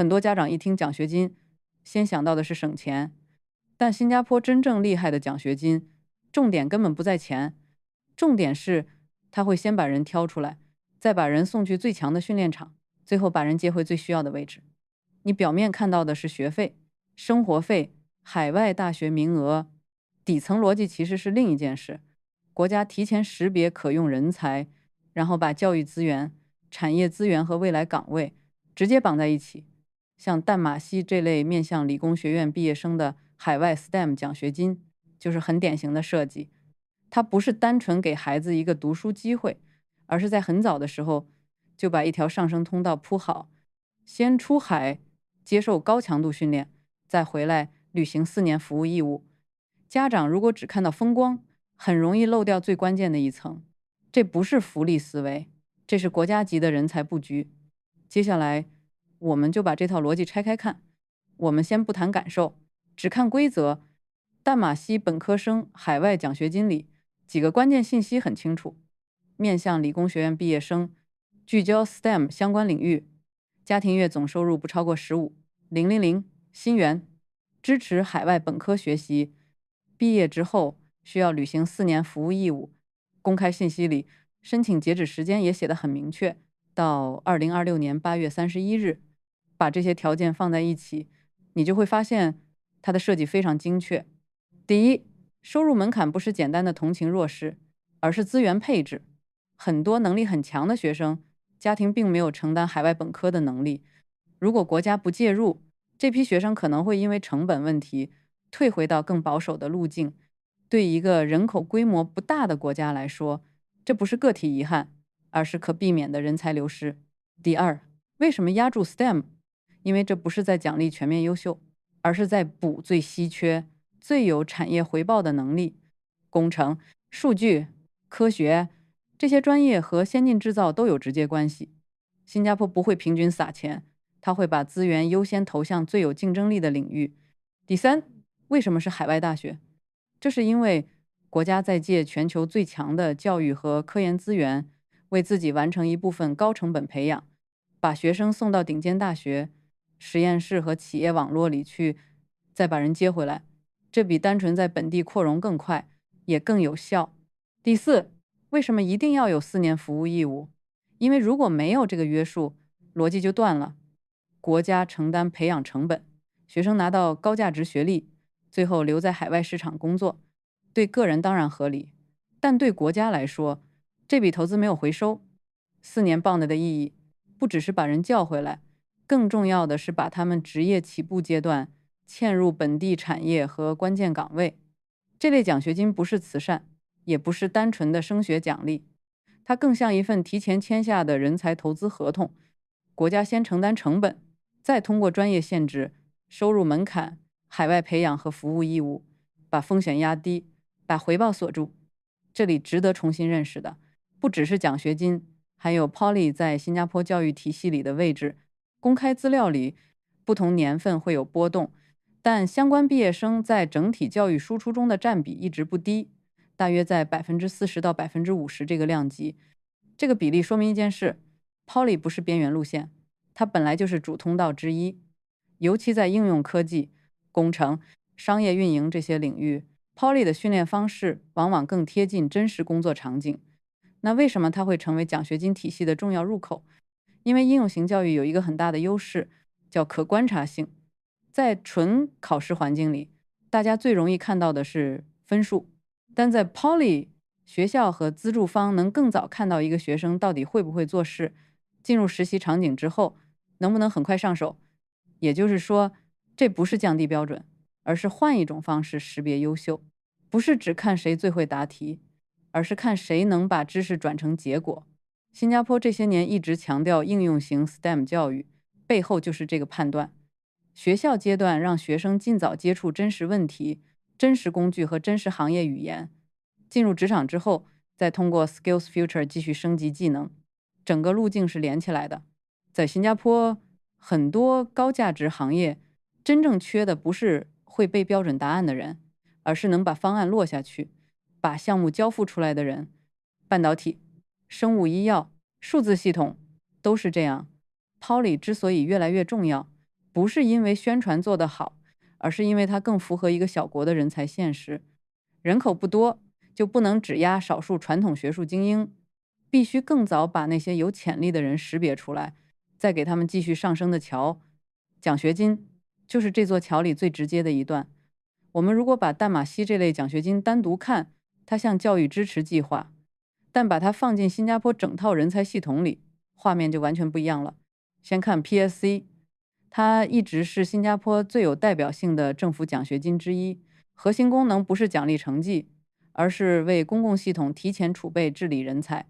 很多家长一听奖学金，先想到的是省钱，但新加坡真正厉害的奖学金，重点根本不在钱，重点是他会先把人挑出来，再把人送去最强的训练场，最后把人接回最需要的位置。你表面看到的是学费、生活费、海外大学名额，底层逻辑其实是另一件事。国家提前识别可用人才，然后把教育资源、产业资源和未来岗位直接绑在一起。像淡马锡这类面向理工学院毕业生的海外 STEM 奖学金，就是很典型的设计。它不是单纯给孩子一个读书机会，而是在很早的时候就把一条上升通道铺好，先出海接受高强度训练，再回来履行4年服务义务。家长如果只看到风光，很容易漏掉最关键的一层。这不是福利思维，这是国家级的人才布局。接下来我们就把这套逻辑拆开看。我们先不谈感受，只看规则。淡马锡本科生海外奖学金里几个关键信息很清楚：面向理工学院毕业生，聚焦 STEM 相关领域，家庭月总收入不超过15,000，新源，支持海外本科学习，毕业之后需要履行4年服务义务。公开信息里申请截止时间也写得很明确，到2026年8月31日。把这些条件放在一起，你就会发现它的设计非常精确。第一，收入门槛不是简单的同情弱势，而是资源配置。很多能力很强的学生，家庭并没有承担海外本科的能力。如果国家不介入，这批学生可能会因为成本问题退回到更保守的路径。对一个人口规模不大的国家来说，这不是个体遗憾，而是可避免的人才流失。第二，为什么压住 STEM？ 因为这不是在奖励全面优秀，而是在补最稀缺、最有产业回报的能力。工程、数据、科学这些专业和先进制造都有直接关系。新加坡不会平均撒钱，它会把资源优先投向最有竞争力的领域。第三，为什么是海外大学？这是因为国家在借全球最强的教育和科研资源，为自己完成一部分高成本培养，把学生送到顶尖大学、实验室和企业网络里去，再把人接回来。这比单纯在本地扩容更快，也更有效。第四，为什么一定要有4年服务义务？因为如果没有这个约束，逻辑就断了。国家承担培养成本，学生拿到高价值学历，最后留在海外市场工作，对个人当然合理，但对国家来说，这笔投资没有回收。4年 bond 的意义，不只是把人叫回来，更重要的是把他们职业起步阶段嵌入本地产业和关键岗位。这类奖学金不是慈善，也不是单纯的升学奖励，它更像一份提前签下的人才投资合同。国家先承担成本，再通过专业限制、收入门槛、海外培养和服务义务，把风险压低，把回报锁住。这里值得重新认识的，不只是奖学金，还有 Poly 在新加坡教育体系里的位置。公开资料里，不同年份会有波动，但相关毕业生在整体教育输出中的占比一直不低，大约在40%到50%这个量级。这个比例说明一件事：Poly 不是边缘路线，它本来就是主通道之一。尤其在应用科技、工程、商业运营这些领域，Poly 的训练方式往往更贴近真实工作场景。那为什么它会成为奖学金体系的重要入口？因为应用型教育有一个很大的优势，叫可观察性。在纯考试环境里，大家最容易看到的是分数，但在 Poly， 学校和资助方能更早看到一个学生到底会不会做事，进入实习场景之后能不能很快上手。也就是说，这不是降低标准，而是换一种方式识别优秀，不是只看谁最会答题，而是看谁能把知识转成结果。新加坡这些年一直强调应用型 STEM 教育，背后就是这个判断。学校阶段让学生尽早接触真实问题、真实工具和真实行业语言，进入职场之后，再通过 Skills Future 继续升级技能，整个路径是连起来的。在新加坡，很多高价值行业真正缺的不是会背标准答案的人，而是能把方案落下去、把项目交付出来的人。半导体、生物医药、数字系统都是这样。Poly 之所以越来越重要，不是因为宣传做得好，而是因为它更符合一个小国的人才现实。人口不多，就不能只压少数传统学术精英，必须更早把那些有潜力的人识别出来，再给他们继续上升的桥。奖学金就是这座桥里最直接的一段。我们如果把淡马锡这类奖学金单独看，它像教育支持计划，但把它放进新加坡整套人才系统里，画面就完全不一样了。先看 PSC， 它一直是新加坡最有代表性的政府奖学金之一，核心功能不是奖励成绩，而是为公共系统提前储备治理人才。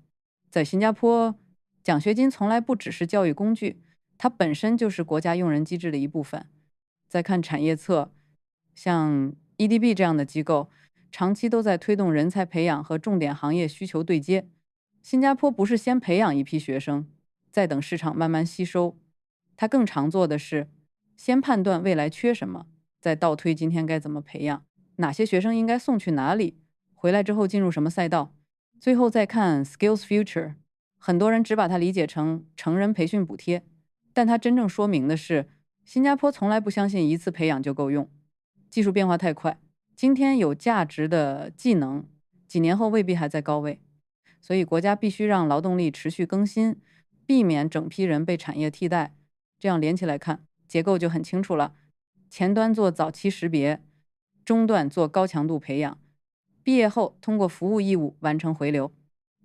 在新加坡，奖学金从来不只是教育工具，它本身就是国家用人机制的一部分。再看产业侧，像 EDB 这样的机构，长期都在推动人才培养和重点行业需求对接。新加坡不是先培养一批学生，再等市场慢慢吸收，它更常做的是先判断未来缺什么，再倒推今天该怎么培养，哪些学生应该送去哪里，回来之后进入什么赛道，最后再看 Skills Future。很多人只把它理解成成人培训补贴，但它真正说明的是，新加坡从来不相信一次培养就够用，技术变化太快，今天有价值的技能，几年后未必还在高位，所以国家必须让劳动力持续更新，避免整批人被产业替代。这样连起来看，结构就很清楚了。前端做早期识别，中段做高强度培养，毕业后通过服务义务完成回流，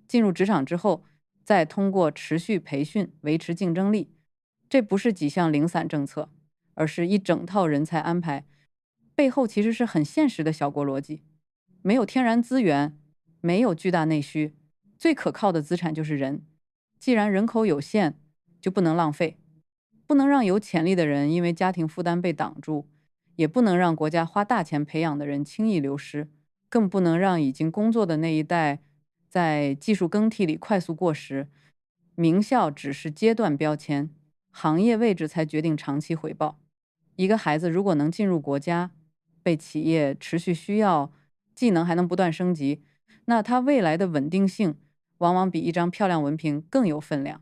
进入职场之后，再通过持续培训维持竞争力。这不是几项零散政策，而是一整套人才安排，背后其实是很现实的小国逻辑。没有天然资源，没有巨大内需，最可靠的资产就是人。既然人口有限，就不能浪费，不能让有潜力的人因为家庭负担被挡住，也不能让国家花大钱培养的人轻易流失，更不能让已经工作的那一代在技术更替里快速过时。名校只是阶段标签，行业位置才决定长期回报。一个孩子如果能进入国家，被企业持续需要，技能还能不断升级，那他未来的稳定性往往比一张漂亮文凭更有分量。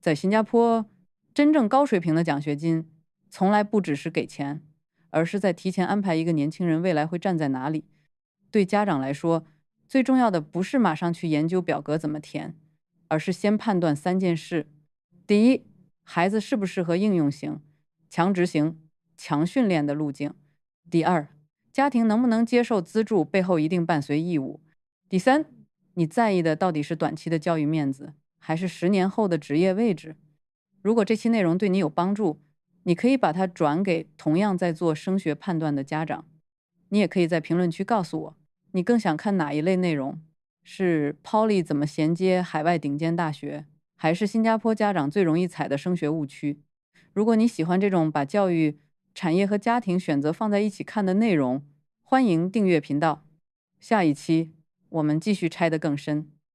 在新加坡，真正高水平的奖学金从来不只是给钱，而是在提前安排一个年轻人未来会站在哪里。对家长来说，最重要的不是马上去研究表格怎么填，而是先判断3件事：第一，孩子适不适合应用型、强执行、强训练的路径；第二，家庭能不能接受资助背后一定伴随义务；第三，你在意的到底是短期的教育面子，还是10年后的职业位置？如果这期内容对你有帮助，你可以把它转给同样在做升学判断的家长。你也可以在评论区告诉我，你更想看哪一类内容？是 Poly 怎么衔接海外顶尖大学，还是新加坡家长最容易踩的升学误区？如果你喜欢这种把教育、产业和家庭选择放在一起看的内容，欢迎订阅频道。下一期我们继续拆得更深。